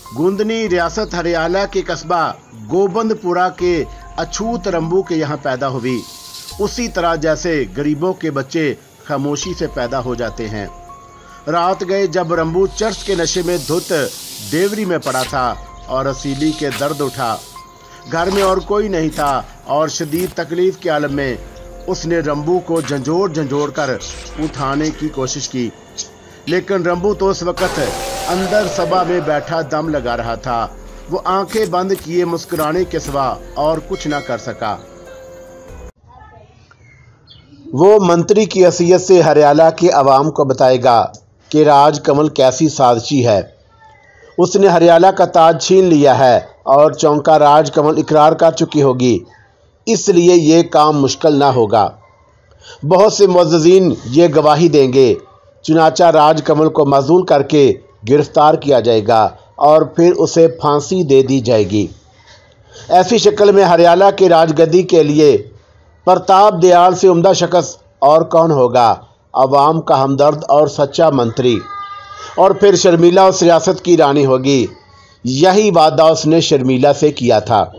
गोंदनी रियासत हरियाणा के कस्बा गोबंदपुरा के अछूत रंबू के यहाँ पैदा हुई। उसी तरह जैसे गरीबों के बच्चे खामोशी से पैदा हो जाते हैं। रात गए जब रंबू चर्च के नशे में धुत देवरी में पड़ा था और रसीली के दर्द उठा। घर में और कोई नहीं था और शदीद तकलीफ के आलम में उसने रंबू को झंझोड़ कर उठाने की कोशिश की, लेकिन रंबू तो उस वक्त अंदर सभा में बैठा दम लगा रहा था। वो आंखें बंद किए मुस्कुराने के सिवा और कुछ ना कर सका। वो मंत्री की हैसियत से हरियाणा के अवाम को बताएगा कि राजकमल कैसी साजिशी है। उसने हरियाणा का ताज छीन लिया है और चौंका राजकमल इकरार कर चुकी होगी, इसलिए ये काम मुश्किल ना होगा। बहुत से मुअज़्ज़िज़ीन ये गवाही देंगे। चुनाचा राजकमल को माजूल करके गिरफ्तार किया जाएगा और फिर उसे फांसी दे दी जाएगी। ऐसी शक्ल में हरियाणा के राजगद्दी के लिए प्रताप दयाल से उम्दा शख्स और कौन होगा? अवाम का हमदर्द और सच्चा मंत्री। और फिर शर्मिला उस रियासत की रानी होगी। यही वादा उसने शर्मिला से किया था,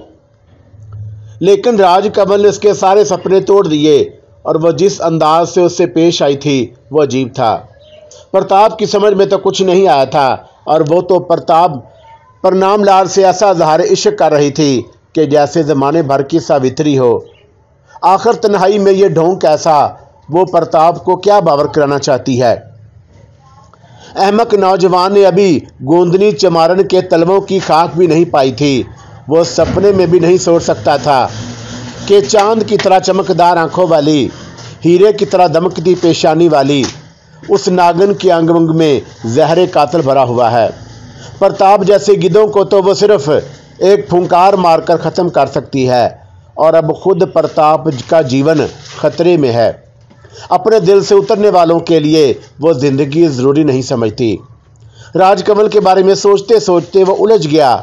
लेकिन राजकमल ने उसके सारे सपने तोड़ दिए और वह जिस अंदाज से उससे पेश आई थी वह अजीब था। प्रताप की समझ में तो कुछ नहीं आया था और वो तो प्रताप प्रणाम लाल से ऐसा इज़हार इश्क कर रही थी कि जैसे ज़माने भर की सावित्री हो। आखिर तन्हाई में ये ढोंग कैसा? वो प्रताप को क्या बावर कराना चाहती है? अहमक नौजवान ने अभी गोंदनी चमारन के तलवों की खाक भी नहीं पाई थी। वो सपने में भी नहीं सोच सकता था कि चांद की तरह चमकदार आंखों वाली, हीरे की तरह दमकती पेशानी वाली उस नागन के अंग अंग में जहर कातिल भरा हुआ है। प्रताप जैसे गिद्धों को तो वो सिर्फ एक फुंकार मारकर ख़त्म कर सकती है और अब खुद प्रताप का जीवन खतरे में है। अपने दिल से उतरने वालों के लिए वो ज़िंदगी ज़रूरी नहीं समझती। राजकमल के बारे में सोचते सोचते वो उलझ गया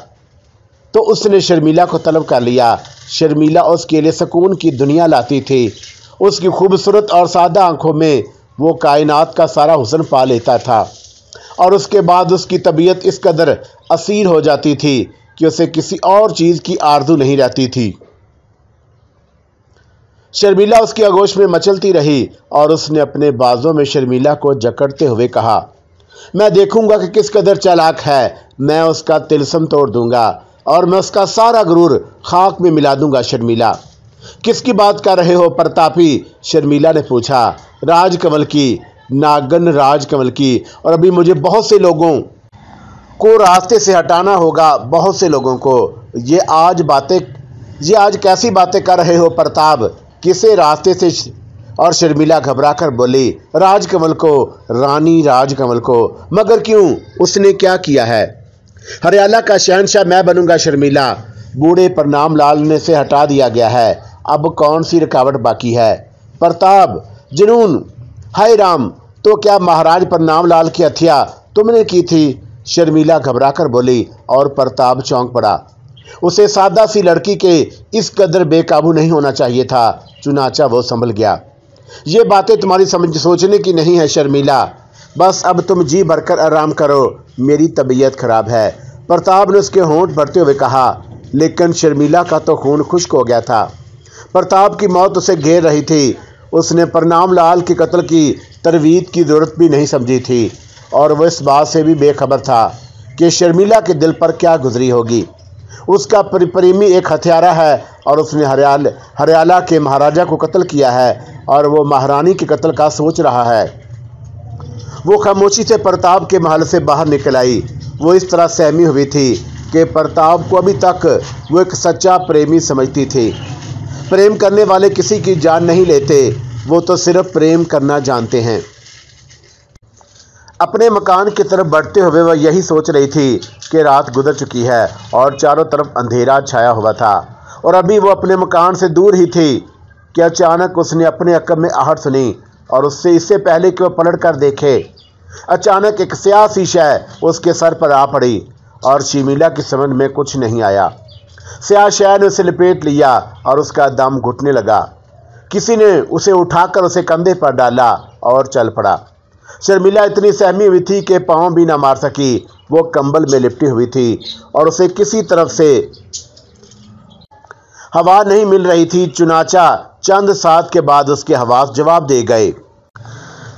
तो उसने शर्मिला को तलब कर लिया। शर्मिला उसके लिए सुकून की दुनिया लाती थी। उसकी खूबसूरत और सादा आंखों में वो कायनात का सारा हुस्न पा लेता था और उसके बाद उसकी तबीयत इस कदर असीर हो जाती थी कि उसे किसी और चीज़ की आरज़ू नहीं रहती थी। शर्मिला उसकी आगोश में मचलती रही और उसने अपने बाजों में शर्मिला को जकड़ते हुए कहा, मैं देखूंगा कि किस कदर चालाक है। मैं उसका तिलस्म तोड़ दूंगा और मैं उसका सारा गुरूर खाक में मिला दूंगा। शर्मिला, किसकी बात कर रहे हो प्रतापी? शर्मिला ने पूछा। राजकमल की, नागन राजकमल की। और अभी मुझे बहुत से लोगों को रास्ते से हटाना होगा, बहुत से लोगों को। ये आज कैसी बातें कर रहे हो प्रताप? किसे रास्ते से? और शर्मिला घबरा कर बोली, राजकमल को, रानी राजकमल को। मगर क्यों? उसने क्या किया है? हरियाणा का शहंशाह मैं बनूंगा शर्मिला। बूढ़े प्रणाम लाल ने से हटा दिया गया है, अब कौन सी रुकावट बाकी है? प्रताप, जुनून, हाय राम, तो क्या महाराज प्रणाम लाल की हत्या तुमने की थी? शर्मिला घबरा कर बोली और प्रताप चौंक पड़ा। उसे सादा सी लड़की के इस कदर बेकाबू नहीं होना चाहिए था। चुनाचा वो संभल गया। ये बातें तुम्हारी सोचने की नहीं है शर्मिला। बस अब तुम जी भरकर आराम करो, मेरी तबीयत खराब है। प्रताप ने उसके होंठ भरते हुए कहा, लेकिन शर्मिला का तो खून खुश्क हो गया था। प्रताप की मौत उसे घेर रही थी। उसने प्रणाम लाल के कत्ल की तरवीद की ज़रूरत भी नहीं समझी थी और वह इस बात से भी बेखबर था कि शर्मिला के दिल पर क्या गुजरी होगी। उसका प्रेमी एक हत्यारा है और उसने हरियाणा के महाराजा को कत्ल किया है और वो महारानी के कत्ल का सोच रहा है। वो खामोशी से प्रताप के महल से बाहर निकल आई। वो इस तरह सहमी हुई थी कि प्रताप को अभी तक वो एक सच्चा प्रेमी समझती थी। प्रेम करने वाले किसी की जान नहीं लेते, वो तो सिर्फ प्रेम करना जानते हैं। अपने मकान की तरफ बढ़ते हुए वह यही सोच रही थी कि रात गुजर चुकी है और चारों तरफ अंधेरा छाया हुआ था और अभी वो अपने मकान से दूर ही थी कि अचानक उसने अपने अकब में आहट सुनी और इससे पहले कि वह पलट कर देखे, अचानक एक स्याह सी शय उसके सर पर आ पड़ी और शर्मिला की समझ में कुछ नहीं आया। स्याह शय ने उसे लपेट लिया और उसका दम घुटने लगा। किसी ने उसे उठाकर उसे कंधे पर डाला और चल पड़ा। शर्मिला इतनी सहमी हुई थी कि पाँव भी न मार सकी। वो कंबल में लिपटी हुई थी और उसे किसी तरफ से हवा नहीं मिल रही थी। चुनाचा चंद साथ के बाद उसके हवास जवाब दे गए।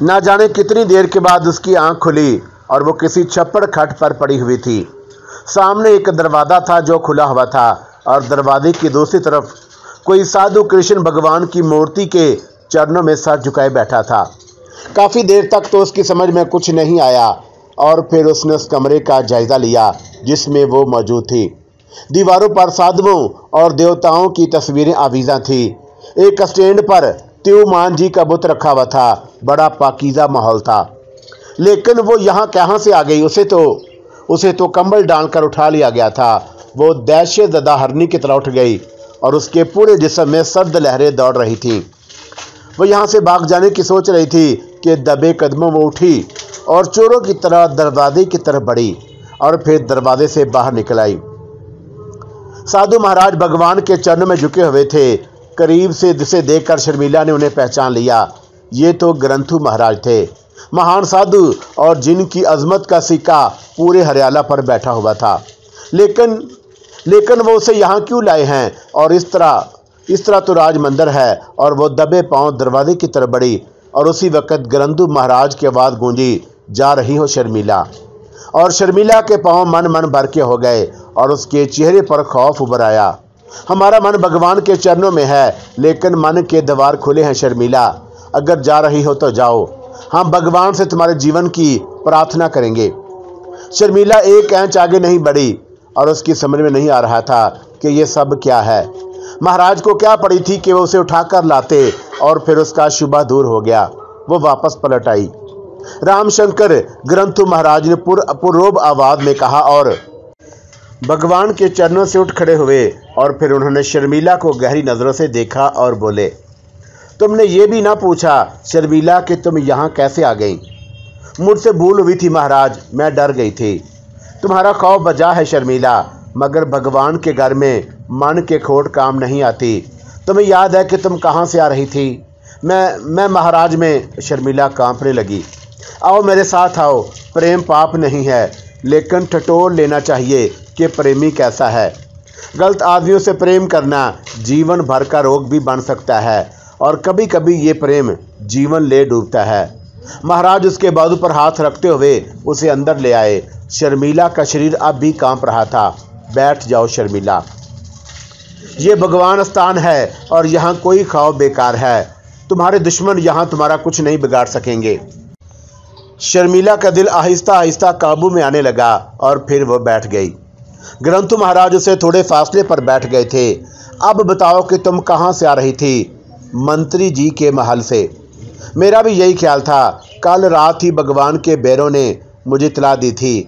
ना जाने कितनी देर के बाद उसकी आंख खुली और वो किसी छप्पड़ खट पर पड़ी हुई थी। सामने एक दरवाज़ा था जो खुला हुआ था और दरवाजे की दूसरी तरफ कोई साधु कृष्ण भगवान की मूर्ति के चरणों में सर झुकाए बैठा था। काफ़ी देर तक तो उसकी समझ में कुछ नहीं आया और फिर उसने उस कमरे का जायज़ा लिया जिसमें वो मौजूद थी। दीवारों पर साधुओं और देवताओं की तस्वीरें आवीज़ा थी। एक स्टैंड पर त्योमान जी का बुत रखा हुआ था। बड़ा पाकीज़ा माहौल था। लेकिन वो यहाँ कहाँ से आ गई? उसे तो कंबल डालकर उठा लिया गया था। वो दहशतज़दा हरनी की तरह उठ गई और उसके पूरे जिस्म में सर्द लहरें दौड़ रही थी। वो यहाँ से भाग जाने की सोच रही थी कि दबे कदमों वो उठी और चोरों की तरह दरवाजे की तरफ बढ़ी और फिर दरवाजे से बाहर निकल आई। साधु महाराज भगवान के चरणों में झुके हुए थे। करीब से जिसे देखकर शर्मिला ने उन्हें पहचान लिया। ये तो ग्रंथु महाराज थे, महान साधु और जिनकी अजमत का सिक्का पूरे हरियाला पर बैठा हुआ था। लेकिन वो उसे यहाँ क्यों लाए हैं? और इस तरह तो राज मंदिर है। और वो दबे पांव दरवाजे की तरफ बढ़ी और उसी वक्त ग्रंथु महाराज की आवाज़ गूंजी, जा रही हो शर्मिला। और शर्मिला के पांव मन भर के हो गए और उसके चेहरे पर खौफ उभर आया। हमारा मन भगवान के चरणों में है, लेकिन मन के द्वार खुले हैं शर्मिला। अगर जा रही हो तो जाओ, हम भगवान से तुम्हारे जीवन की प्रार्थना करेंगे। शर्मिला एक इंच आगे नहीं बढ़ी और उसकी समझ में नहीं आ रहा था कि ये सब क्या है। महाराज को क्या पड़ी थी कि वो उसे उठाकर लाते और फिर उसका शुबा दूर हो गया। वो वापस पलट आई। रामशंकर, ग्रंथु महाराज ने पुरोब आवाज में कहा और भगवान के चरणों से उठ खड़े हुए और फिर उन्होंने शर्मिला को गहरी नज़रों से देखा और बोले, तुमने ये भी ना पूछा शर्मिला कि तुम यहाँ कैसे आ गई? मुझसे भूल हुई थी महाराज, मैं डर गई थी। तुम्हारा खौफ बजा है शर्मिला, मगर भगवान के घर में मन के खोट काम नहीं आती। तुम्हें याद है कि तुम कहाँ से आ रही थी? मैं महाराज में। शर्मिला कांपने लगी। आओ मेरे साथ आओ। प्रेम पाप नहीं है, लेकिन टटोल लेना चाहिए कि प्रेमी कैसा है। गलत आदमियों से प्रेम करना जीवन भर का रोग भी बन सकता है और कभी कभी ये प्रेम जीवन ले डूबता है। महाराज उसके बाजू पर हाथ रखते हुए उसे अंदर ले आए। शर्मिला का शरीर अब भी कांप रहा था। बैठ जाओ शर्मिला, ये भगवान स्थान है और यहाँ कोई खौफ बेकार है। तुम्हारे दुश्मन यहाँ तुम्हारा कुछ नहीं बिगाड़ सकेंगे। शर्मिला का दिल आहिस्ता आहिस्ता काबू में आने लगा और फिर वो बैठ गई। ग्रंथु महाराज उसे थोड़े फासले पर बैठ गए थे। अब बताओ कि तुम कहाँ से आ रही थी? मंत्री जी के महल से। मेरा भी यही ख्याल था। कल रात ही भगवान के बेरों ने मुझे इत्तला दी थी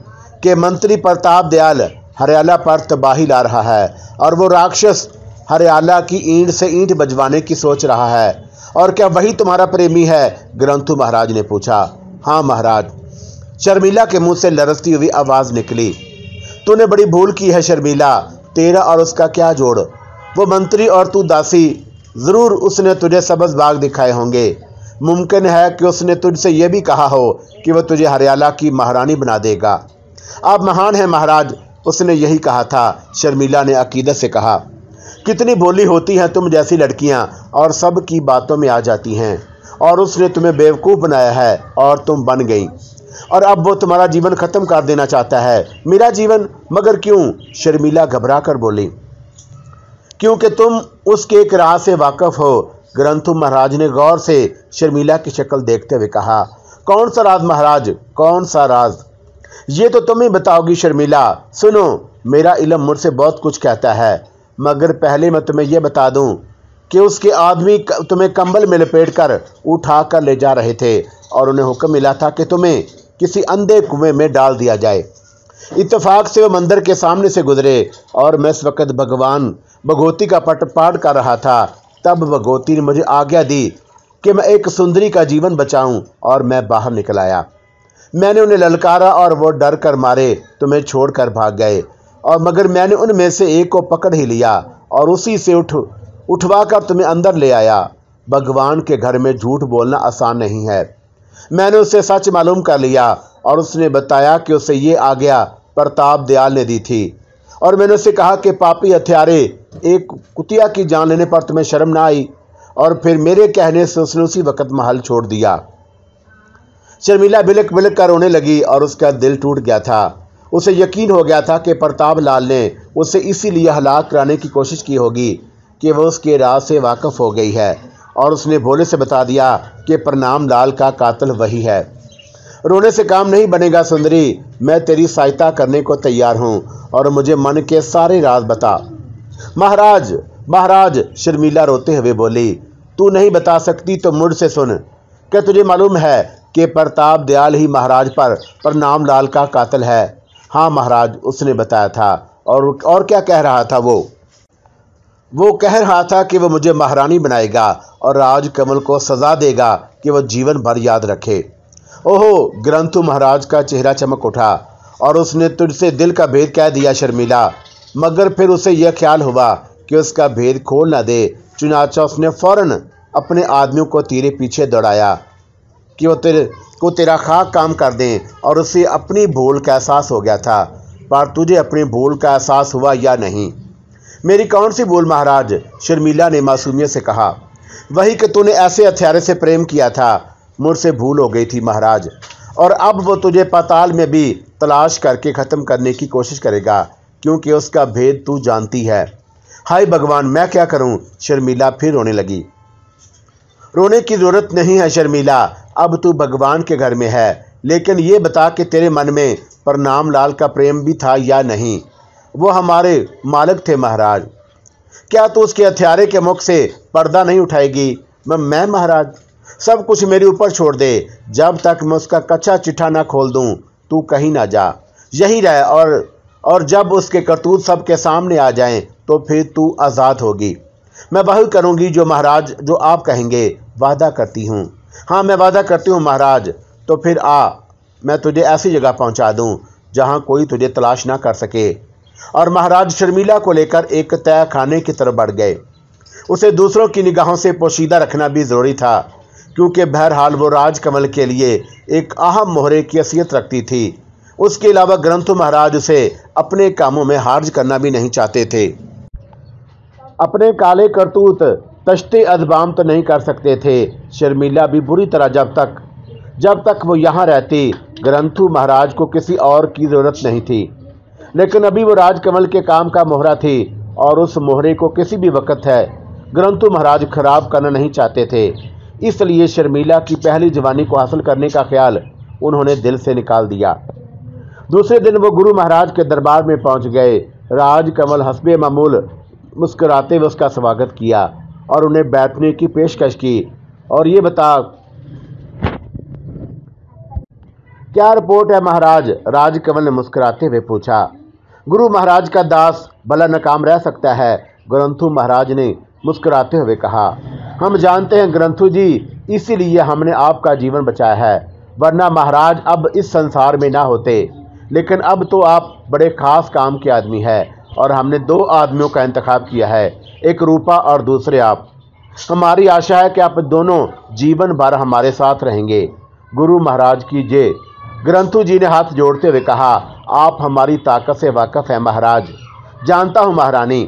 कि मंत्री प्रताप दयाल हरियाला पर तबाही ला रहा है और वो राक्षस हरियाला की ईंट से ईंट बजवाने की सोच रहा है। और क्या वही तुम्हारा प्रेमी है? ग्रंथु महाराज ने पूछा। हाँ महाराज। शर्मिला के मुंह से लरसती हुई आवाज़ निकली। तूने बड़ी भूल की है शर्मिला। तेरा और उसका क्या जोड़? वो मंत्री और तू दासी। ज़रूर उसने तुझे सब्ज़ बाग दिखाए होंगे। मुमकिन है कि उसने तुझसे यह भी कहा हो कि वह तुझे हरियाला की महारानी बना देगा। आप महान हैं महाराज, उसने यही कहा था। शर्मिला ने अकीदत से कहा। कितनी भोली होती हैं तुम जैसी लड़कियां और सब की बातों में आ जाती हैं। और उसने तुम्हें बेवकूफ़ बनाया है और तुम बन गई और अब वो तुम्हारा जीवन ख़त्म कर देना चाहता है। मेरा जीवन? मगर क्यों? शर्मिला घबरा कर बोली। क्योंकि तुम उसके एक राज से वाकिफ़ हो। ग्रंथु महाराज ने गौर से शर्मिला की शक्ल देखते हुए कहा। कौन सा राज महाराज? कौन सा राज? ये तो तुम ही बताओगी शर्मिला। सुनो, मेरा इल्म मुझसे बहुत कुछ कहता है, मगर पहले मैं तुम्हें यह बता दूं कि उसके आदमी तुम्हें कंबल में लपेट कर उठा कर ले जा रहे थे और उन्हें हुक्म मिला था कि तुम्हें किसी अंधे कुएं में डाल दिया जाए। इत्तेफाक से वो मंदिर के सामने से गुजरे और मैं इस वक्त भगवान भगवती का पाठ कर रहा था। तब भगवती ने मुझे आज्ञा दी कि मैं एक सुंदरी का जीवन बचाऊं और मैं बाहर निकल आया। मैंने उन्हें ललकारा और वो डर कर मारे तुम्हें छोड़कर भाग गए। और मगर मैंने उनमें से एक को पकड़ ही लिया और उसी से उठवा कर तुम्हें अंदर ले आया। भगवान के घर में झूठ बोलना आसान नहीं है। मैंने उससे सच मालूम कर लिया और उसने बताया कि उसे ये आज्ञा प्रताप दयाल ने दी थी, और मैंने उससे कहा कि पापी हत्यारे, एक कुतिया की जान लेने पर तुम्हें शर्म ना आई? और फिर मेरे कहने से उसने उसी वक्त महल छोड़ दिया। शर्मिला बिलक बिलक कर रोने लगी और उसका दिल टूट गया था। उसे यकीन हो गया था कि प्रताप लाल ने उसे इसीलिए हलाक कराने की कोशिश की होगी कि वह उसके राज से वाकिफ हो गई है, और उसने भोले से बता दिया कि प्रणाम लाल का कातिल वही है। रोने से काम नहीं बनेगा सुंदरी, मैं तेरी सहायता करने को तैयार हूँ, और मुझे मन के सारे राज बता। महाराज, महाराज, शर्मिला रोते हुए बोली, तू नहीं बता सकती तो मुझसे सुन। क्या तुझे मालूम है कि प्रताप दयाल ही महाराज पर प्रणाम लाल का कातिल है? हाँ महाराज, उसने बताया था। और क्या कह रहा था वो कह रहा था कि वह मुझे महारानी बनाएगा और राजकमल को सजा देगा कि वह जीवन भर याद रखे। ओहो, ग्रंथु महाराज का चेहरा चमक उठा और उसने तुझसे दिल का भेद कह दिया शर्मिला। मगर फिर उसे यह ख्याल हुआ कि उसका भेद खोल न दे, चुनाचा उसने फौरन अपने आदमियों को तेरे पीछे दौड़ाया कि वो तेरा खाक काम कर दें, और उसे अपनी भूल का एहसास हो गया था। पर तुझे अपनी भूल का एहसास हुआ या नहीं? मेरी कौन सी भूल महाराज? शर्मिला ने मासूमियत से कहा। वही कि तूने ऐसे हत्यारे से प्रेम किया था। मुझसे भूल हो गई थी महाराज, और अब वो तुझे पाताल में भी तलाश करके ख़त्म करने की कोशिश करेगा, क्योंकि उसका भेद तू जानती है। हाय भगवान, मैं क्या करूं? शर्मिला फिर रोने लगी। रोने की ज़रूरत नहीं है शर्मिला, अब तू भगवान के घर में है। लेकिन ये बता कि तेरे मन में प्रणाम लाल का प्रेम भी था या नहीं? वो हमारे मालिक थे महाराज। क्या तू उसके हत्यारे के मुख से पर्दा नहीं उठाएगी? मैं महाराज, सब कुछ मेरे ऊपर छोड़ दे। जब तक मैं उसका कच्चा चिट्ठा ना खोल दूं, तू कहीं ना जा, यही रह। और जब उसके करतूत सबके सामने आ जाएं, तो फिर तू आज़ाद होगी। मैं वही करूंगी जो महाराज, जो आप कहेंगे। वादा करती हूँ। हाँ, मैं वादा करती हूँ महाराज। तो फिर आ, मैं तुझे ऐसी जगह पहुँचा दूँ जहाँ कोई तुझे तलाश ना कर सके। और महाराज शर्मिला को लेकर एक तय खाने की तरफ बढ़ गए। उसे दूसरों की निगाहों से पोशीदा रखना भी ज़रूरी था, क्योंकि बहरहाल वो राजकमल के लिए एक अहम मोहरे की हैसियत रखती थी। उसके अलावा ग्रंथु महाराज उसे अपने कामों में हार्ज करना भी नहीं चाहते थे। अपने काले करतूत तश्ते अदबाम तो नहीं कर सकते थे। शर्मिला भी बुरी तरह जब तक वो यहाँ रहती, ग्रंथु महाराज को किसी और की ज़रूरत नहीं थी। लेकिन अभी वो राजकमल के काम का मोहरा थी, और उस मोहरे को किसी भी वक्त है ग्रंथु महाराज खराब करना नहीं चाहते थे। इसलिए शर्मिला की पहली जवानी को हासिल करने का ख्याल उन्होंने दिल से निकाल दिया। दूसरे दिन वो गुरु महाराज के दरबार में पहुंच गए। राजकमल हस्बे मामूल मुस्कुराते हुए उसका स्वागत किया और उन्हें बैठने की पेशकश की। और ये बता, क्या रिपोर्ट है महाराज? राजकमल ने मुस्कुराते हुए पूछा। गुरु महाराज का दास भला नाकाम रह सकता है? ग्रंथु महाराज ने मुस्कुराते हुए कहा। हम जानते हैं ग्रंथु जी, इसीलिए हमने आपका जीवन बचाया है, वरना महाराज अब इस संसार में ना होते। लेकिन अब तो आप बड़े खास काम के आदमी हैं, और हमने 2 आदमियों का इंतखाब किया है, एक रूपा और दूसरे आप। हमारी आशा है कि आप दोनों जीवन भर हमारे साथ रहेंगे। गुरु महाराज की जय। ग्रंथु जी ने हाथ जोड़ते हुए कहा, आप हमारी ताकत से वाकिफ हैं महाराज। जानता हूँ महारानी,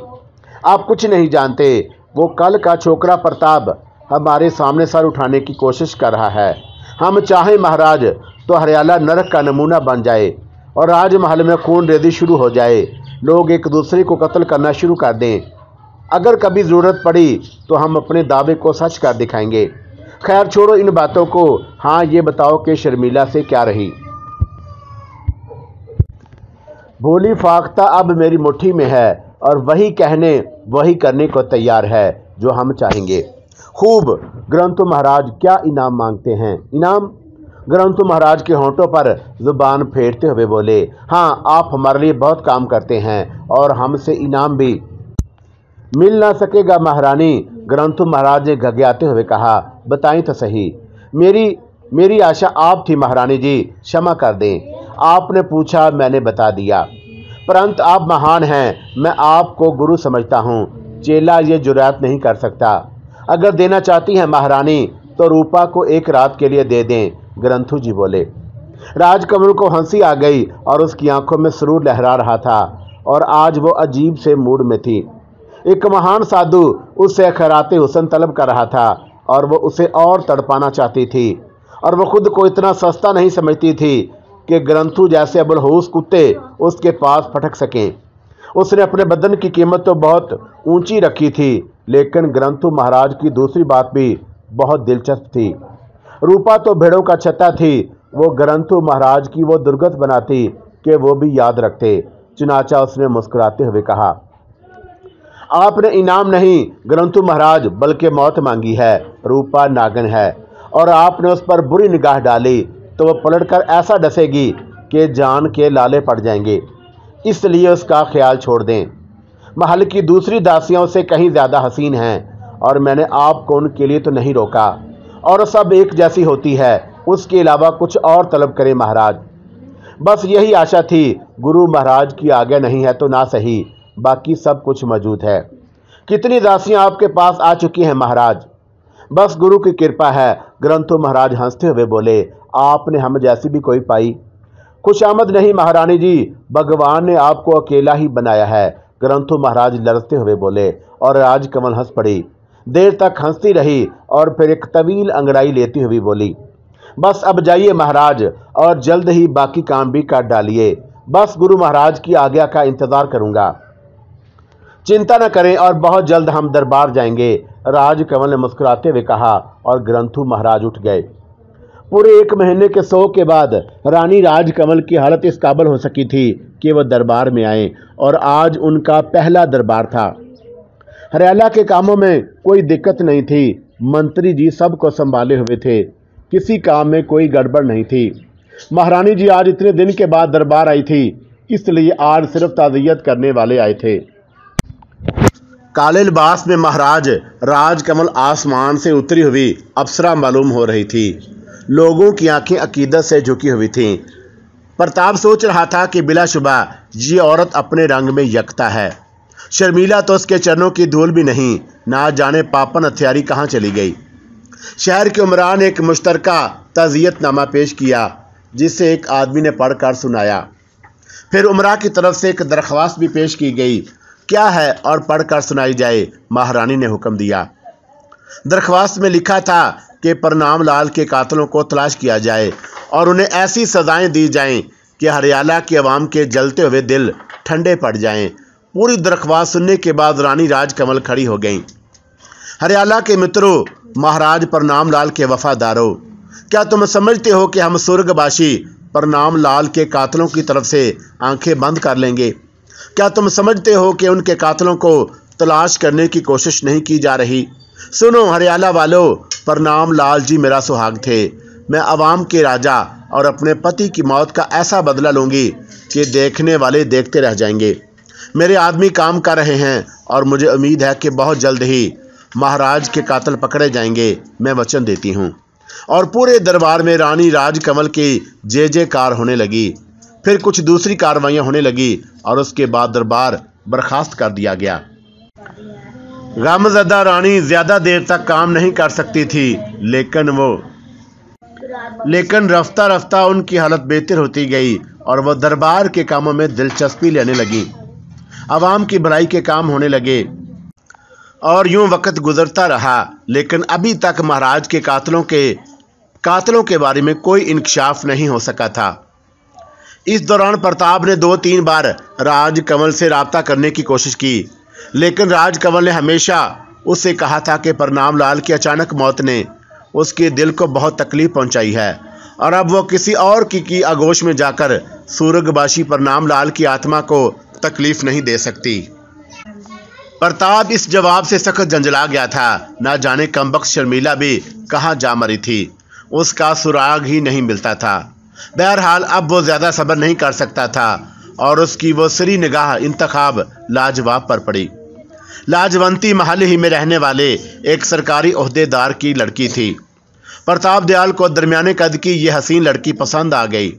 आप कुछ नहीं जानते। वो कल का छोकरा प्रताप हमारे सामने सर उठाने की कोशिश कर रहा है। हम चाहें महाराज तो हरियाला नरक का नमूना बन जाए, और राजमहल में खून रेजी शुरू हो जाए, लोग एक दूसरे को कत्ल करना शुरू कर दें। अगर कभी ज़रूरत पड़ी तो हम अपने दावे को सच कर दिखाएंगे। खैर छोड़ो इन बातों को। हाँ, ये बताओ कि शर्मिला से क्या रही? भोली फाख्ता अब मेरी मुट्ठी में है, और वही कहने वही करने को तैयार है जो हम चाहेंगे। खूब। ग्रंथु महाराज क्या इनाम मांगते हैं? इनाम? ग्रंथु महाराज के होंठों पर जुबान फेरते हुए बोले, हाँ, आप हमारे लिए बहुत काम करते हैं, और हमसे इनाम भी मिल ना सकेगा महारानी। ग्रंथु महाराज ने घबराते हुए कहा, बताएं तो सही। मेरी आशा आप थी महारानी जी, क्षमा कर दें। आपने पूछा, मैंने बता दिया। परंतु आप महान हैं, मैं आपको गुरु समझता हूँ। चेला ये जुर्रत नहीं कर सकता। अगर देना चाहती हैं महारानी तो रूपा को 1 रात के लिए दे दें। ग्रंथु जी बोले। राजकमल को हंसी आ गई और उसकी आंखों में सुरूर लहरा रहा था और आज वो अजीब से मूड में थी। एक महान साधु उससे खैराते हुस्न तलब कर रहा था और वो उसे और तड़पाना चाहती थी और वो खुद को इतना सस्ता नहीं समझती थी कि ग्रंथु जैसे अबलहूस कुत्ते उसके पास फटक सकें। उसने अपने बदन की कीमत तो बहुत ऊंची रखी थी, लेकिन ग्रंथु महाराज की दूसरी बात भी बहुत दिलचस्प थी। रूपा तो भेड़ों का छत्ता थी, वो ग्रंथु महाराज की वो दुर्गत बनाती कि वो भी याद रखते। चुनाचा उसने मुस्कुराते हुए कहा, आपने इनाम नहीं ग्रंथु महाराज बल्कि मौत मांगी है। रूपा नागन है और आपने उस पर बुरी निगाह डाली तो वह पलटकर ऐसा डसेगी कि जान के लाले पड़ जाएंगे, इसलिए उसका ख्याल छोड़ दें। महल की दूसरी दासियां उससे कहीं ज़्यादा हसीन हैं और मैंने आपको उनके लिए तो नहीं रोका, और सब एक जैसी होती है, उसके अलावा कुछ और तलब करें महाराज। बस यही आशा थी। गुरु महाराज की आज्ञा नहीं है तो ना सही, बाकी सब कुछ मौजूद है। कितनी दासियां आपके पास आ चुकी हैं महाराज? बस गुरु की कृपा है। ग्रंथु महाराज हंसते हुए बोले, आपने हम जैसी भी कोई पाई? खुशामद नहीं महारानी जी, भगवान ने आपको अकेला ही बनाया है। ग्रंथु महाराज लड़ते हुए बोले और राजकमल हंस पड़ी। देर तक हंसती रही और फिर एक तवील अंगड़ाई लेती हुई बोली, बस अब जाइए महाराज और जल्द ही बाकी काम भी कर डालिए। बस गुरु महाराज की आज्ञा का इंतजार करूंगा। चिंता न करें और बहुत जल्द हम दरबार जाएंगे। राजकमल ने मुस्कुराते हुए कहा और ग्रंथु महाराज उठ गए। पूरे 1 महीने के शोक के बाद रानी राजकमल की हालत इस काबिल हो सकी थी कि वह दरबार में आए, और आज उनका पहला दरबार था। हरियाला के कामों में कोई दिक्कत नहीं थी। मंत्री जी सबको संभाले हुए थे, किसी काम में कोई गड़बड़ नहीं थी। महारानी जी आज इतने दिन के बाद दरबार आई थी, इसलिए आज सिर्फ ताज़ियत करने वाले आए थे। काले लिबास में महाराज राजकमल आसमान से उतरी हुई अप्सरा मालूम हो रही थी। लोगों की आंखें अकीदत से झुकी हुई थीं। प्रताप सोच रहा था कि बिलाशुबा ये औरत अपने रंग में यकता है। शर्मिला तो उसके चरणों की धूल भी नहीं, ना जाने पापन हथियारी कहाँ चली गई। शहर के उमरान ने एक मुश्तरका ताज़ियतनामा पेश किया, जिसे एक आदमी ने पढ़कर सुनाया। फिर उमरा की तरफ से एक दरख्वास्त भी पेश की गई। क्या है और पढ़कर सुनाई जाए, महारानी ने हुक्म दिया। दरख्वास्त में लिखा था कि प्रणाम लाल के कातलों को तलाश किया जाए और उन्हें ऐसी सजाएं दी जाएं कि हरियाला की आवाम के जलते हुए दिल ठंडे पड़ जाएं। पूरी दरख्वास्त सुनने के बाद रानी राजकमल खड़ी हो गईं। हरियाला के मित्रों, महाराज प्रणाम लाल के वफादारों, क्या तुम समझते हो कि हम स्वर्गवासी प्रणाम लाल के कातलों की तरफ से आंखें बंद कर लेंगे? क्या तुम समझते हो कि उनके कातलों को तलाश करने की कोशिश नहीं की जा रही? सुनो हरियाला वालों, प्रणाम लाल जी मेरा सुहाग थे। मैं आवाम के राजा और अपने पति की मौत का ऐसा बदला लूँगी कि देखने वाले देखते रह जाएंगे। मेरे आदमी काम कर रहे हैं और मुझे उम्मीद है कि बहुत जल्द ही महाराज के कातिल पकड़े जाएंगे, मैं वचन देती हूँ। और पूरे दरबार में रानी राजकमल की जय जयकार होने लगी। फिर कुछ दूसरी कार्रवाइयाँ होने लगी और उसके बाद दरबार बर्खास्त कर दिया गया। गमज़दा रानी ज़्यादा देर तक काम नहीं कर सकती थी, लेकिन रफ्ता रफ्ता उनकी हालत बेहतर होती गई और वह दरबार के कामों में दिलचस्पी लेने लगी। आवाम की भलाई के काम होने लगे और यूं वक्त गुजरता रहा, लेकिन अभी तक महाराज के कातलों के बारे में कोई इंकशाफ नहीं हो सका था। इस दौरान प्रताप ने 2-3 बार राजकमल से राब्ता करने की कोशिश की, लेकिन राजकमल ने हमेशा उससे कहा था कि प्रणाम लाल की अचानक मौत ने उसके दिल को बहुत तकलीफ पहुंचाई है और अब वो किसी और की आगोश में जाकर स्वर्गवासी प्रणाम लाल की आत्मा को तकलीफ नहीं दे सकती। प्रताप इस जवाब से सख्त झंझला गया था। ना जाने कमबख्त शर्मिला भी कहाँ जा मरी थी, उसका सुराग ही नहीं मिलता था। बहरहाल अब वो ज़्यादा सब्र नहीं कर सकता था और उसकी वो सरी निगाह इंतखाब लाजवाब पर पड़ी। लाजवंती महल ही में रहने वाले एक सरकारी ओहदेदार की लड़की थी। प्रताप दयाल को दरमियाने कद की ये हसीन लड़की पसंद आ गई।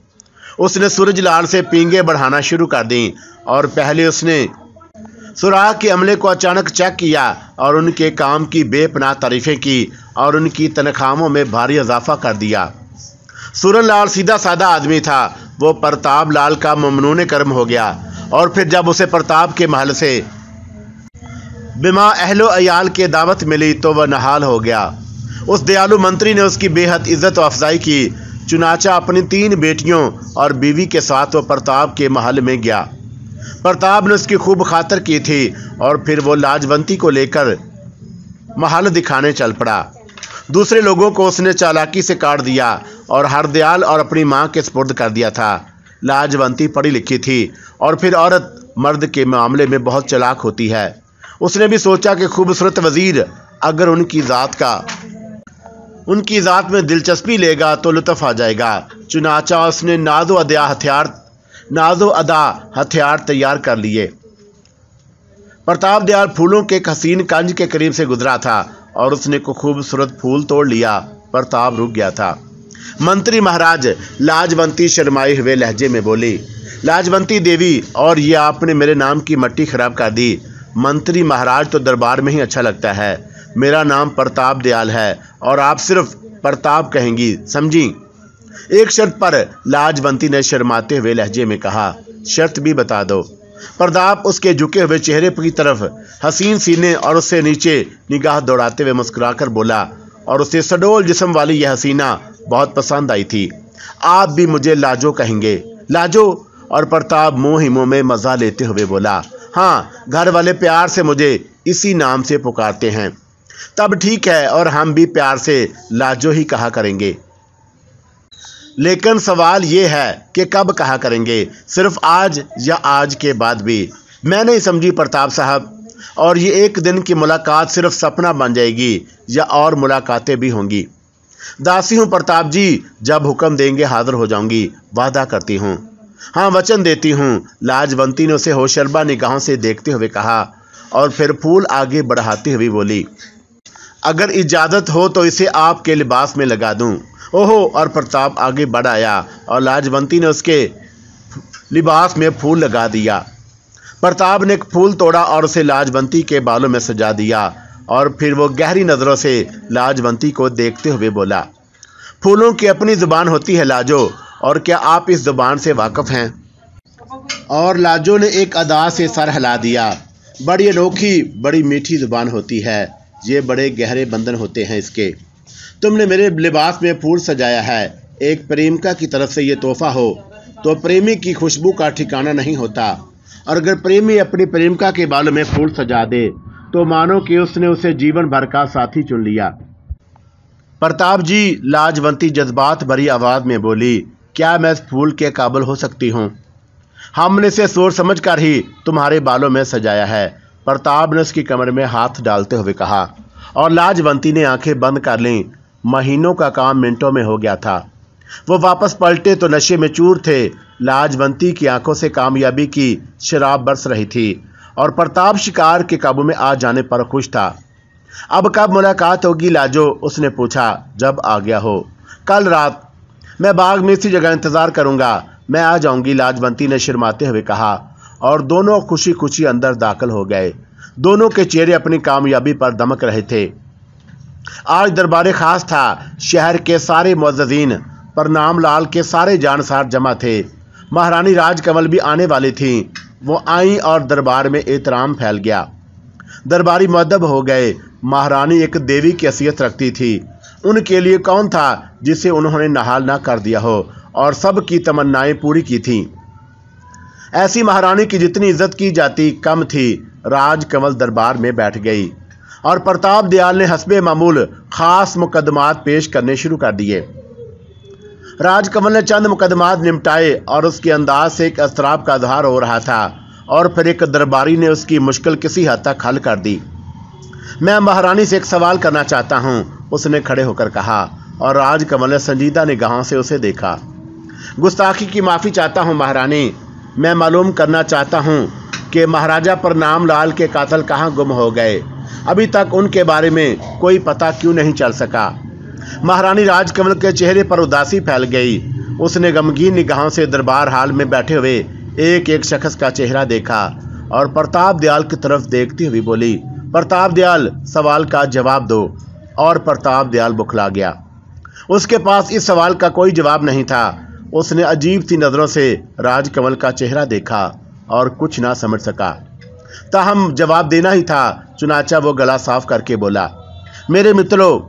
उसने सूरजलाल से पींगे बढ़ाना शुरू कर दी और पहले उसने सुराग के अमले को अचानक चेक किया और उनके काम की बेपनाह तारीफ़ें की और उनकी तनख्वाहों में भारी इजाफा कर दिया। सूरन लाल सीधा साधा आदमी था। वो प्रताप लाल का ममनून कर्म हो गया और फिर जब उसे प्रताप के महल से बिमा अहलो अयाल के दावत मिली तो वह नहाल हो गया। उस दयालु मंत्री ने उसकी बेहद इज्जत व अफजाई की। चुनाचा अपनी 3 बेटियों और बीवी के साथ वो प्रताप के महल में गया। प्रताप ने उसकी खूब खातर की थी और फिर वो लाजवंती को लेकर महल दिखाने चल पड़ा। दूसरे लोगों को उसने चालाकी से काट दिया और हरदयाल और अपनी माँ के सुपुर्द कर दिया था। लाजवंती पढ़ी लिखी थी और फिर औरत मर्द के मामले में बहुत चालाक होती है। उसने भी सोचा कि खूबसूरत वजीर अगर उनकी ज़ात में दिलचस्पी लेगा तो लुत्फ़ आ जाएगा। चुनाचा उसने नाजो अदा हथियार तैयार कर लिए। प्रताप दयाल फूलों के हसीन कंज के करीब से गुजरा था और उसने को खूबसूरत फूल तोड़ लिया। प्रताप रुक गया था। मंत्री महाराज, लाजवंती शर्माए हुए लहजे में बोली, लाजवंती देवी, और ये आपने मेरे नाम की मट्टी खराब कर दी। मंत्री महाराज तो दरबार में ही अच्छा लगता है। मेरा नाम प्रताप दयाल है और आप सिर्फ प्रताप कहेंगी, समझी? एक शर्त पर, लाजवंती ने शर्माते हुए लहजे में कहा। शर्त भी बता दो। प्रताप उसके झुके हुए चेहरे की तरफ हसीन सीने और उससे नीचे निगाह दौड़ाते हुए मुस्कुराकर बोला, और उसे सडोल जिस्म वाली यह हसीना बहुत पसंद आई थी। आप भी मुझे लाजो कहेंगे? लाजो? और प्रताप मुंह ही मुंह में मजा लेते हुए बोला, हाँ, घर वाले प्यार से मुझे इसी नाम से पुकारते हैं। तब ठीक है, और हम भी प्यार से लाजो ही कहा करेंगे। लेकिन सवाल ये है कि कब कहा करेंगे? सिर्फ आज या आज के बाद भी? मैं नहीं समझी प्रताप साहब। और ये एक दिन की मुलाकात सिर्फ सपना बन जाएगी या और मुलाकातें भी होंगी? दासी हूँ प्रताप जी, जब हुक्म देंगे हाजिर हो जाऊंगी, वादा करती हूँ। हाँ, वचन देती हूँ। लाजवंती ने उसे होशरबा निगाहों से देखते हुए कहा और फिर फूल आगे बढ़ाती हुई बोली, अगर इजाज़त हो तो इसे आपके लिबास में लगा दूँ। ओहो! और प्रताप आगे बढ़ आया और लाजवंती ने उसके लिबास में फूल लगा दिया। प्रताप ने एक फूल तोड़ा और उसे लाजवंती के बालों में सजा दिया और फिर वो गहरी नज़रों से लाजवंती को देखते हुए बोला, फूलों की अपनी ज़ुबान होती है लाजो, और क्या आप इस ज़ुबान से वाकिफ़ हैं? और लाजो ने एक अदा से सर हिला दिया। बड़ी अनोखी, बड़ी मीठी ज़ुबान होती है। ये बड़े गहरे बंधन होते हैं इसके। तुमने मेरे लिबास में फूल सजाया है। एक प्रेमिका की तरफ से ये तोहफा हो तो प्रेमी की खुशबू का ठिकाना नहीं होता, और अगर प्रेमी अपनी प्रेमिका के बालों में फूल सजा दे तो मानो कि उसने उसे जीवन भर का साथी चुन लिया। प्रताप जी, लाजवंती जज्बात भरी आवाज़ में बोली, क्या मैं इस फूल के काबिल हो सकती हूँ? हमने इसे सोच समझ कर ही तुम्हारे बालों में सजाया है। प्रताप ने उसकी कमर में हाथ डालते हुए कहा और लाजवंती ने आंखें बंद कर लीं। महीनों का काम मिनटों में हो गया था। वो वापस पलटे तो नशे में चूर थे। लाजवंती की आंखों से कामयाबी की शराब बरस रही थी और प्रताप शिकार के काबू में आ जाने पर खुश था। अब कब मुलाकात होगी लाजो? उसने पूछा। जब आ गया हो। कल रात। मैं बाग में इसी जगह इंतज़ार करूँगा। मैं आ जाऊँगी, लाजवंती ने शर्माते हुए कहा और दोनों खुशी खुशी अंदर दाखिल हो गए। दोनों के चेहरे अपनी कामयाबी पर दमक रहे थे। आज दरबार खास था। शहर के सारे मुअज़्ज़िज़ीन, प्रणाम लाल के सारे जानसार जमा थे। महारानी राजकमल भी आने वाली थीं। वो आईं और दरबार में एहतराम फैल गया। दरबारी मुअद्दब हो गए। महारानी एक देवी की हैसियत रखती थी। उनके लिए कौन था जिसे उन्होंने नहाल ना कर दिया हो और सब की तमन्नाएं पूरी की थीं। ऐसी महारानी की जितनी इज्जत की जाती कम थी। राजकमल दरबार में बैठ गई और प्रताप दयाल ने हस्बे मामूल खास मुकदमात पेश करने शुरू कर दिए। राजकमल ने चंद मुकदमात निपटाए और उसके अंदाज से एक असराब का इजहार हो रहा था और फिर एक दरबारी ने उसकी मुश्किल किसी हद तक हल कर दी। मैं महारानी से एक सवाल करना चाहता हूँ, उसने खड़े होकर कहा और राजकमल ने संजीदा निगाहों से उसे देखा। गुस्ताखी की माफ़ी चाहता हूँ महारानी। मैं मालूम करना चाहता हूँ कि महाराजा प्रणाम लाल के कातिल कहाँ गुम हो गए। अभी तक उनके बारे में कोई पता क्यों नहीं चल सका? महारानी राजकमल के चेहरे पर उदासी फैल गई। उसने गमगीन निगाहों से दरबार हाल में बैठे हुए एक एक शख्स का चेहरा देखा और प्रताप दयाल की तरफ देखती हुई बोली, प्रताप दयाल, सवाल का जवाब दो। और प्रताप दयाल बुखला गया। उसके पास इस सवाल का कोई जवाब नहीं था। उसने अजीब सी नज़रों से राजकमल का चेहरा देखा और कुछ ना समझ सका। ताहम जवाब देना ही था, चुनाचा वो गला साफ करके बोला, मेरे मित्रों,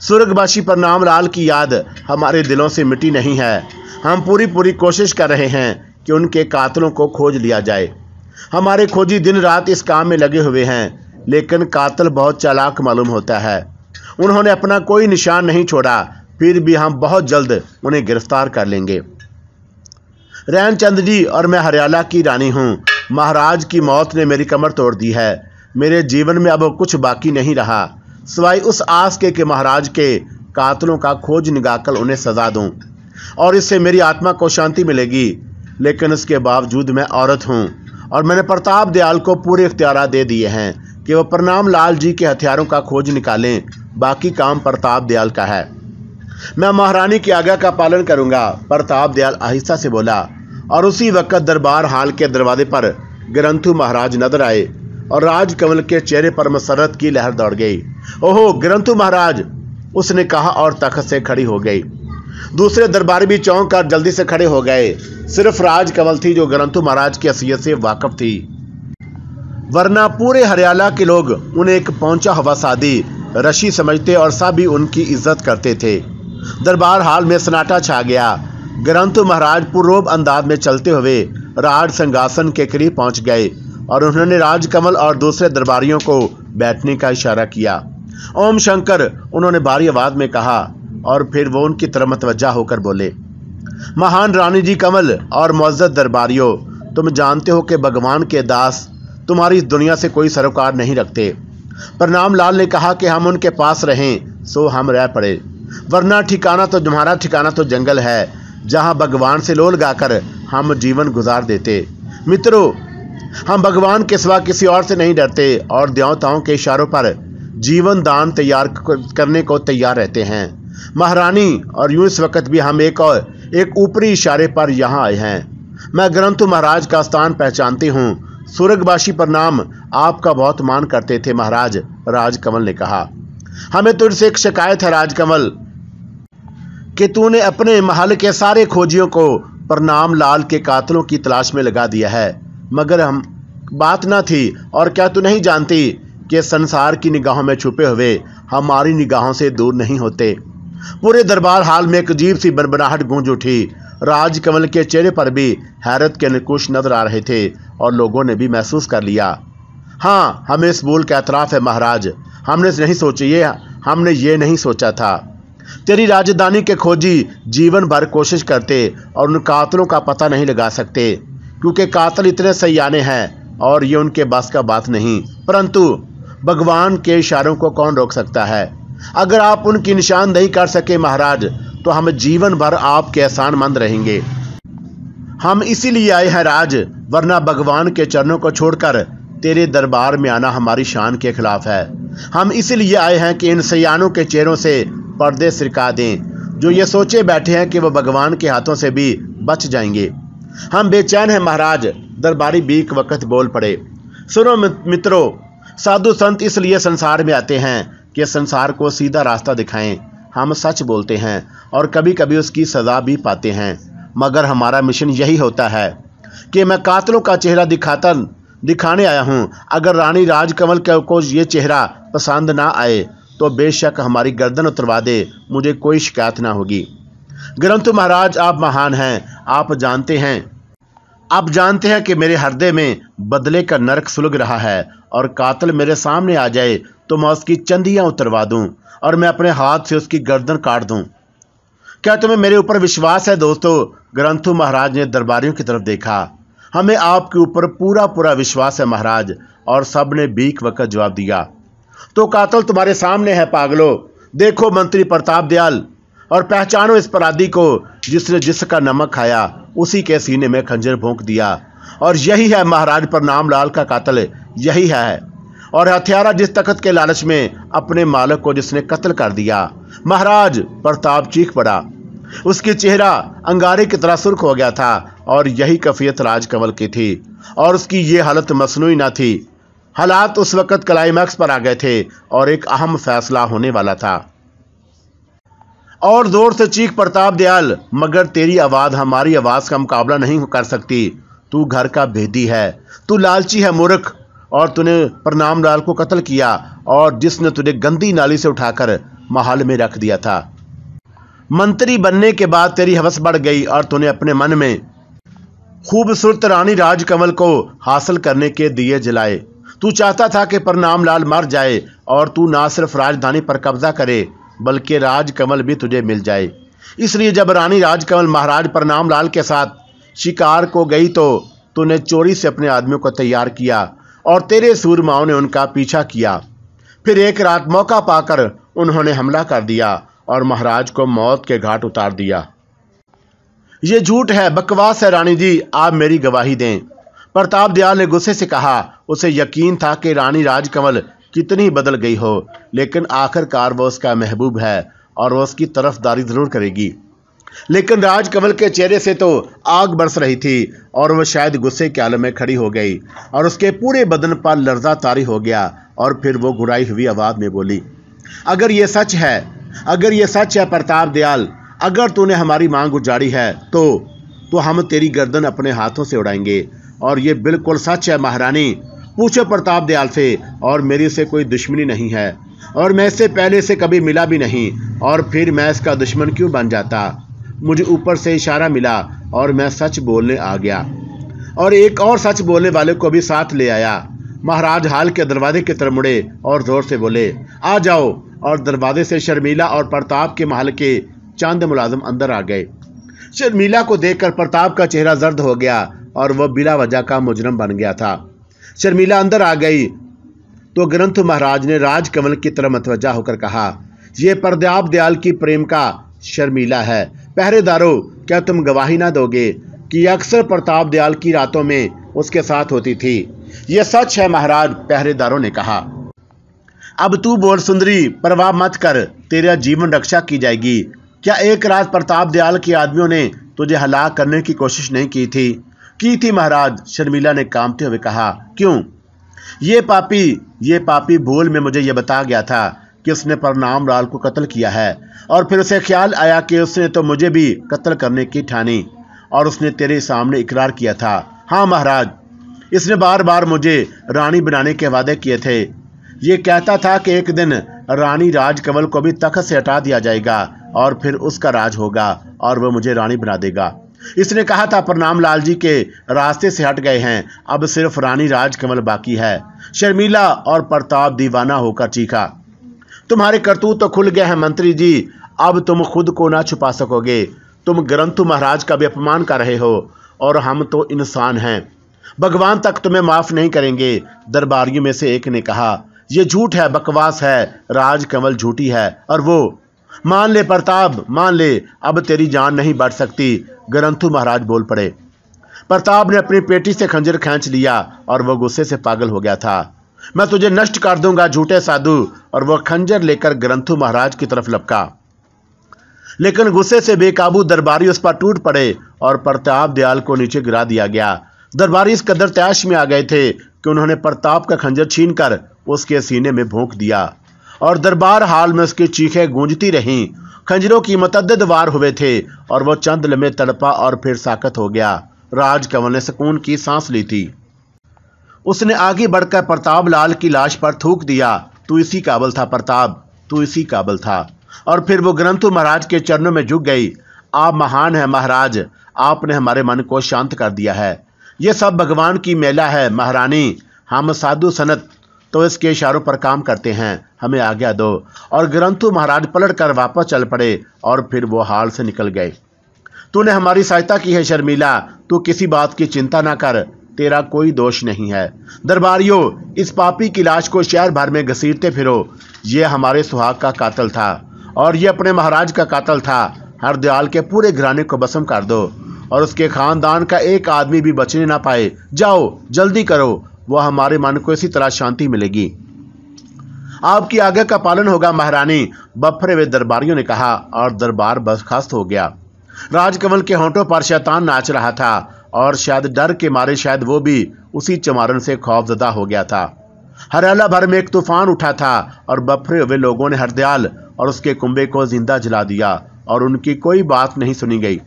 स्वर्गवासी प्रणाम लाल की याद हमारे दिलों से मिटी नहीं है। हम पूरी कोशिश कर रहे हैं कि उनके कातलों को खोज लिया जाए। हमारे खोजी दिन रात इस काम में लगे हुए हैं, लेकिन कातिल बहुत चालाक मालूम होता है। उन्होंने अपना कोई निशान नहीं छोड़ा, फिर भी हम बहुत जल्द उन्हें गिरफ्तार कर लेंगे। रैनचंद जी और मैं हरियाला की रानी हूँ। महाराज की मौत ने मेरी कमर तोड़ दी है। मेरे जीवन में अब कुछ बाकी नहीं रहा, सिवाय उस आस के कि महाराज के कातलों का खोज निकालकर उन्हें सजा दूं, और इससे मेरी आत्मा को शांति मिलेगी। लेकिन इसके बावजूद मैं औरत हूँ और मैंने प्रताप दयाल को पूरे इख्तियार दे दिए हैं कि वह प्रणाम लाल जी के हथियारों का खोज निकालें। बाकी काम प्रताप दयाल का है। मैं महारानी की आज्ञा का पालन करूंगा, प्रताप दयाल आहिस्ता से बोला। और उसी वक्त दरबार हाल के दरवाजे पर ग्रंथु महाराज नजर आए और राजकमल के चेहरे पर मसरत की लहर दौड़ गई। ओहो ग्रंथु महाराज, उसने कहा और तख्त से खड़ी हो गई। दूसरे दरबारी भी चौंक कर जल्दी से खड़े हो गए। सिर्फ राजकमल थी जो ग्रंथु महाराज की हैसियत से वाकिफ थी, वरना पूरे हरियाला के लोग उन्हें एक पहुंचा हुआ सादी ऋषि समझते और सभी उनकी इज्जत करते थे। दरबार हाल में सन्नाटा छा गया। ग्रंथु महाराज पूर्वोब अंदाज में चलते हुए राज सिंहासन के करीब पहुंच गए और उन्होंने राजकमल और दूसरे दरबारियों को बैठने का इशारा किया। ओम शंकर, उन्होंने भारी आवाज में कहा, और फिर वो उनकी तरफ मतवज्जा होकर बोले, महान रानी जी कमल और मुअज़्ज़ज़ दरबारियों, तुम जानते हो कि भगवान के दास तुम्हारी इस दुनिया से कोई सरोकार नहीं रखते। प्रणाम लाल ने कहा कि हम उनके पास रहें, सो हम रह पड़े, वरना तुम्हारा ठिकाना तो जंगल है, जहां भगवान से लोल गाकर हम जीवन गुजार देते। मित्रों, हम भगवान के सिवा किसी और से नहीं डरते और देवताओं के इशारों पर जीवन दान तैयार करने को तैयार रहते हैं। महारानी, और यूं इस वक्त भी हम एक ऊपरी इशारे पर यहाँ आए हैं। मैं ग्रंथु महाराज का स्थान पहचानती हूँ। स्वर्गवासी प्रणाम आपका बहुत मान करते थे महाराज, राजकमल ने कहा। हमें तुझसे एक शिकायत है राजकमल, कि तूने अपने महल के सारे खोजियों को प्रणाम लाल के कातलों की तलाश में लगा दिया है, मगर हम बात ना थी। और क्या तू नहीं जानती कि संसार की निगाहों में छुपे हुए हमारी निगाहों से दूर नहीं होते। पूरे दरबार हाल में एक अजीब सी बड़बड़ाहट गूंज उठी। राजकमल के चेहरे पर भी हैरत के नकुश नजर आ रहे थे और लोगों ने भी महसूस कर लिया। हाँ, हमें इस भूल का एतराफ़ है महाराज, हमने ये नहीं सोचा था। तेरी राजधानी के खोजी जीवन भर कोशिश करते और उन कातलों का पता नहीं लगा सकते, क्योंकि कातिल इतने सयाने हैं और ये उनके बस का बात नहीं। परंतु भगवान के इशारों को कौन रोक सकता है। अगर आप उनकी निशानदेही कर सके महाराज, तो हम जीवन भर आपके एहसानमंद रहेंगे। हम इसीलिए आए हैं राज, वरना भगवान के चरणों को छोड़कर तेरे दरबार में आना हमारी शान के खिलाफ है। हम इसीलिए आए हैं कि इन सयानों के चेहरों से पर्दे सिरका दें, जो ये सोचे बैठे हैं कि वह भगवान के हाथों से भी बच जाएंगे। हम बेचैन हैं महाराज, दरबारी बीक वक्त बोल पड़े। सुनो मित्रों, साधु संत इसलिए संसार में आते हैं कि संसार को सीधा रास्ता दिखाएं। हम सच बोलते हैं और कभी कभी उसकी सज़ा भी पाते हैं, मगर हमारा मिशन यही होता है कि मैं कातलों का चेहरा दिखाने आया हूँ। अगर रानी राजकमल को ये चेहरा पसंद ना आए तो बेशक हमारी गर्दन उतरवा दे, मुझे कोई शिकायत ना होगी। ग्रंथु महाराज, आप महान हैं। आप जानते हैं कि मेरे हृदय में बदले का नरक सुलग रहा है, और कातिल मेरे सामने आ जाए तो मैं उसकी चंदियाँ उतरवा दूँ और मैं अपने हाथ से उसकी गर्दन काट दूँ। क्या तुम्हें मेरे ऊपर विश्वास है दोस्तों? ग्रंथु महाराज ने दरबारियों की तरफ देखा। हमें आपके ऊपर पूरा विश्वास है महाराज, और सब ने बीक वक्त जवाब दिया। तो कातिल तुम्हारे सामने है पागलो। देखो मंत्री प्रताप दयाल, और पहचानो इस अपराधी को जिसने जिसका नमक खाया उसी के सीने में खंजर भोंक दिया। और यही है महाराज प्रणाम लाल का कातिल, यही है, और हत्यारा जिस तख्त के लालच में अपने मालिक को जिसने कत्ल कर दिया। महाराज, प्रताप चीख पड़ा। उसकी चेहरा अंगारे की तरह सुर्ख हो गया था, और यही कैफियत राजकमल की थी, और उसकी ये हालत मसनूई न थी। हालात उस वक्त क्लाइमैक्स पर आ गए थे और एक अहम फैसला होने वाला था। और जोर से चीख प्रताप दयाल, मगर तेरी आवाज हमारी आवाज का मुकाबला नहीं कर सकती। तू घर का भेदी है, तू लालची है मूर्ख, और तूने प्रणाम लाल को कत्ल किया और जिसने तुझे गंदी नाली से उठाकर महल में रख दिया था। मंत्री बनने के बाद तेरी हवस बढ़ गई और तूने अपने मन में खूबसूरत रानी राजकमल को हासिल करने के दिए जलाए। तू चाहता था कि प्रणाम लाल मर जाए और तू ना सिर्फ राजधानी पर कब्जा करे बल्कि राजकमल भी तुझे मिल जाए। इसलिए जब रानी राजकमल महाराज प्रणाम लाल के साथ शिकार को गई तो तूने चोरी से अपने आदमियों को तैयार किया और तेरे सूरमाओं ने उनका पीछा किया। फिर एक रात मौका पाकर उन्होंने हमला कर दिया और महाराज को मौत के घाट उतार दिया। ये झूठ है, बकवास है रानी जी, आप मेरी गवाही दें। प्रताप दयाल ने गुस्से से कहा। उसे यकीन था कि रानी राजकमल कितनी बदल गई हो, लेकिन आखिरकार वो उसका महबूब है और वो उसकी तरफदारी जरूर करेगी। लेकिन राजकमल के चेहरे से तो आग बरस रही थी और वह शायद गुस्से के आलम में खड़ी हो गई और उसके पूरे बदन पर लर्जा तारी हो गया। और फिर वो घुराई हुई आवाज में बोली, अगर ये सच है प्रताप दयाल, अगर तूने हमारी मांग उजाड़ी है तो हम तेरी गर्दन अपने हाथों से उड़ाएंगे। और ये बिल्कुल सच है महारानी, पूछो प्रताप दयाल से, और मेरी से कोई दुश्मनी नहीं है और मैं इससे पहले से कभी मिला भी नहीं, और फिर मैं इसका दुश्मन क्यों बन जाता। मुझे ऊपर से इशारा मिला और मैं सच बोलने आ गया और एक और सच बोलने वाले को भी साथ ले आया। महाराज हाल के दरवाजे की तरफ मुड़े और जोर से बोले, आ जाओ। और दरवाजे से शर्मिला और प्रताप के महल के चंद मुलाजिम अंदर आ गए। शर्मिला को देखकर प्रताप का चेहरा जर्द हो गया और वह बिला वजह का मुजरम बन गया था। शर्मिला अंदर आ गई तो ग्रंथ महाराज ने राजकमल की तरफ मतवज्जा होकर कहा, यह प्रताप दयाल की प्रेम का शर्मिला है। पहरेदारों, क्या तुम गवाही ना दोगे कि अक्सर प्रताप दयाल की रातों में उसके साथ होती थी। यह सच है महाराज, पहरेदारों ने कहा। अब तू बोल सुंदरी, परवाह मत कर, तेरा जीवन रक्षा की जाएगी। क्या एक रात प्रताप दयाल के आदमियों ने तुझे हलाक करने की कोशिश नहीं की थी? की थी महाराज, शर्मिला ने कांपते हुए कहा। क्यों? ये पापी भूल में मुझे यह बता गया था कि उसने प्रणाम लाल को कत्ल किया है और फिर उसे ख्याल आया कि उसने तो मुझे भी कत्ल करने की ठानी और उसने तेरे सामने इकरार किया था। हाँ महाराज, इसने बार बार मुझे रानी बनाने के वादे किए थे। ये कहता था कि एक दिन रानी राजकमल को भी तख्त से हटा दिया जाएगा और फिर उसका राज होगा और वह मुझे रानी बना देगा। इसने कहा था प्रणाम लाल जी के रास्ते से हट गए हैं, अब सिर्फ रानी राजकमल बाकी है। शर्मिला और प्रताप दीवाना होकर चीखा, तुम्हारे करतूत तो खुल गए हैं मंत्री जी, अब तुम खुद को ना छुपा सकोगे। तुम ग्रंथु महाराज का भी अपमान कर रहे हो और हम तो इंसान हैं, भगवान तक तुम्हें माफ नहीं करेंगे। दरबारियों में से एक ने कहा, यह झूठ है, बकवास है, राजकमल झूठी है और वो मान ले प्रताप, मान ले, अब तेरी जान नहीं बढ़ सकती। ग्रंथु महाराज बोल पड़े। प्रताप ने अपनी पेटी से खंजर खींच लिया और वह गुस्से से पागल हो गया था। मैं तुझे नष्ट कर दूंगा झूठे साधु, और वह खंजर लेकर ग्रंथु महाराज की तरफ लपका। लेकिन गुस्से से बेकाबू दरबारी उस पर टूट पड़े और प्रताप दयाल को नीचे गिरा दिया गया। दरबारी इस कदर तैश में आ गए थे कि उन्होंने प्रताप का खंजर छीनकर उसके सीने में भोंक दिया और दरबार हाल में उसकी चीखें गूंजती रहीं। खंजरों की मतअद्दद वार हुए थे और वह चंद लम्हे तड़पा और फिर साकत हो गया। राजकमल ने सुकून की सांस ली थी। उसने आगे बढ़कर प्रताप लाल की लाश पर थूक दिया, तू इसी काबिल था प्रताप, तू इसी काबिल था। और फिर वो ग्रंथु महाराज के चरणों में झुक गई। आप महान हैं महाराज, आपने हमारे मन को शांत कर दिया है। ये सब भगवान की मेला है महारानी, हम साधु सनत तो इसके इशारों पर काम करते हैं, हमें आज्ञा दो। और ग्रंथु महाराज पलट कर वापस चल पड़े और फिर वो हाल से निकल गए। तूने हमारी सहायता की है शर्मिला, तू किसी बात की चिंता ना कर, तेरा कोई दोष नहीं है। दरबारियों, इस पापी की लाश को शहर भर में घसीटते फिरो। ये हमारे सुहाग का कातल था और ये अपने महाराज का कातल था। हरदयाल के पूरे घराने को भस्म कर दो और उसके खानदान का एक आदमी भी बचने ना पाए। जाओ, जल्दी करो, वह हमारे मन को इसी तरह शांति मिलेगी। आपकी आज्ञा का पालन होगा महारानी, बफरे हुए दरबारियों ने कहा और दरबार बर्खास्त हो गया। राजकमल के होंठों पर शैतान नाच रहा था और शायद डर के मारे शायद वो भी उसी चमारन से खौफजदा हो गया था। हरियाला भर में एक तूफान उठा था और बफरे हुए लोगों ने हरदयाल और उसके कुंबे को जिंदा जला दिया और उनकी कोई बात नहीं सुनी गई।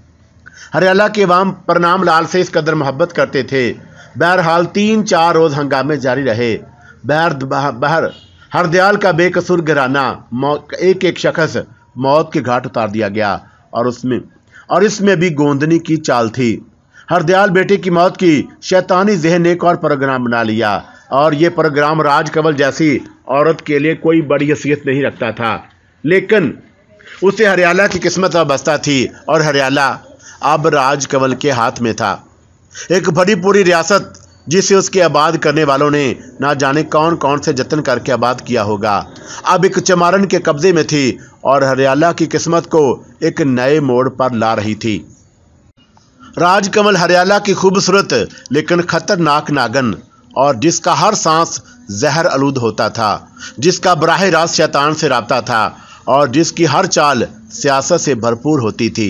हरियाला के अवाम प्रणाम लाल से इस कदर मोहब्बत करते थे। बहरहाल 3-4 रोज हंगामे जारी रहे। बहर हरदयाल का बेकसूर घराना एक एक शख्स मौत के घाट उतार दिया गया और इसमें भी गोंदनी की चाल थी। हरदयाल बेटे की मौत की शैतानी जहन एक और प्रोग्राम बना लिया और ये प्रोग्राम राज कंवल जैसी औरत के लिए कोई बड़ी हैसियत नहीं रखता था, लेकिन उसे हरियाला की किस्मत वाबस्ता थी और हरियाला अब राज कंवल के हाथ में था। एक बड़ी पूरी रियासत जिसे उसके आबाद करने वालों ने ना जाने कौन कौन से जतन करके आबाद किया होगा, अब एक चमारन के कब्जे में थी और हरियाला की किस्मत को एक नए मोड़ पर ला रही थी। राज कंवल हरियाला की खूबसूरत लेकिन खतरनाक नागन और जिसका हर सांस जहर आलूद होता था, जिसका बराह रास्त शैतान से राब्ता था और जिसकी हर चाल सियासत से भरपूर होती थी।